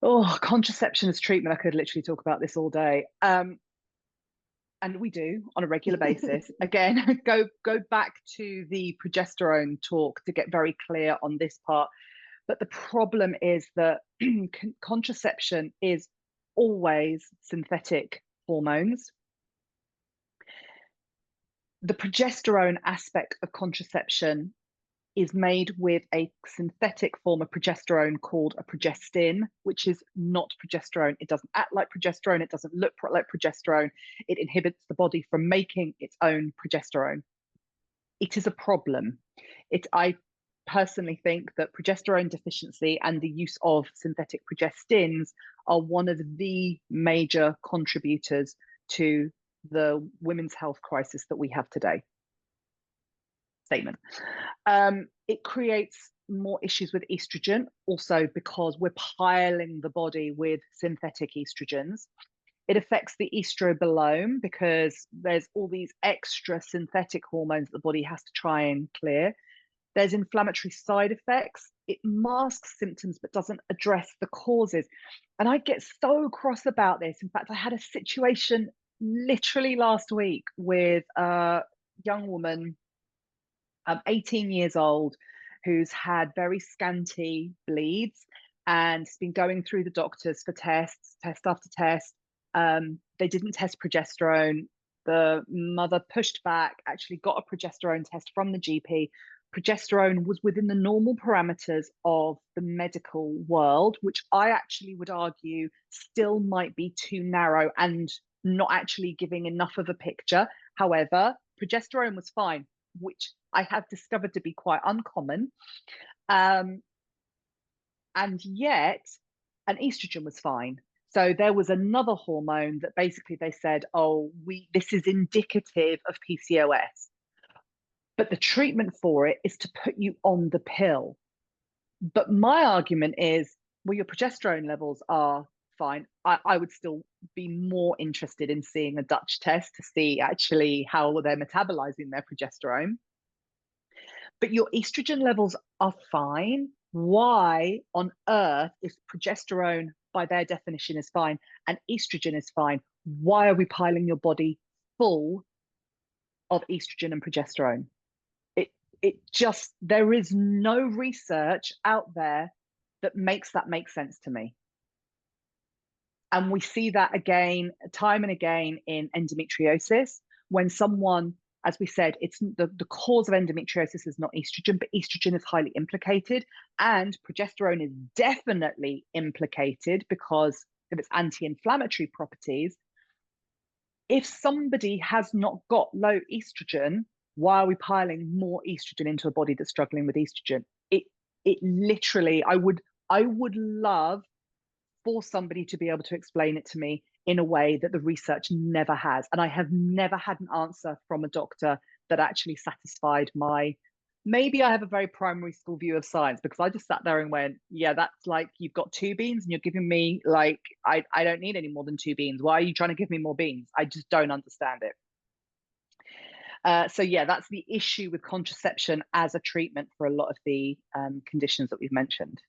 Oh, contraception as treatment. I could literally talk about this all day. And we do on a regular basis. Again, go back to the progesterone talk to get very clear on this part. But the problem is that contraception is always synthetic hormones. The progesterone aspect of contraception is made with a synthetic form of progesterone called a progestin, which is not progesterone. It doesn't act like progesterone. It doesn't look like progesterone. It inhibits the body from making its own progesterone. It is a problem. I personally think that progesterone deficiency and the use of synthetic progestins are one of the major contributors to the women's health crisis that we have today. Statement. It creates more issues with estrogen, also because we're piling the body with synthetic estrogens. It affects the estrobolome because there's all these extra synthetic hormones that the body has to try and clear. There's inflammatory side effects. It masks symptoms but doesn't address the causes. And I get so cross about this. In fact, I had a situation literally last week with a young woman, 18 years old, who's had very scanty bleeds and has been going through the doctors for tests, test after test. They didn't test progesterone. The mother pushed back, actually got a progesterone test from the GP. Progesterone was within the normal parameters of the medical world, which I actually would argue still might be too narrow and not actually giving enough of a picture. However, progesterone was fine, which I have discovered to be quite uncommon. And yet, an estrogen was fine. So there was another hormone that basically they said, oh, this is indicative of PCOS. But the treatment for it is to put you on the pill. But my argument is, well, your progesterone levels are fine. I would still be more interested in seeing a Dutch test to see actually how they're metabolizing their progesterone. But your estrogen levels are fine. Why on earth, if progesterone by their definition is fine and estrogen is fine, why are we piling your body full of estrogen and progesterone? There is no research out there that makes that make sense to me. And we see that again, time and again in endometriosis, when someone, as we said, it's the cause of endometriosis is not estrogen, but estrogen is highly implicated. And progesterone is definitely implicated because of its anti-inflammatory properties. If somebody has not got low estrogen, why are we piling more estrogen into a body that's struggling with estrogen? It literally, I would love for somebody to be able to explain it to me in a way that the research never has. And I have never had an answer from a doctor that actually satisfied my, maybe I have a very primary school view of science, because I just sat there and went, yeah, that's like, you've got two beans and you're giving me like, I don't need any more than two beans. Why are you trying to give me more beans? I just don't understand it. So yeah, that's the issue with contraception as a treatment for a lot of the conditions that we've mentioned.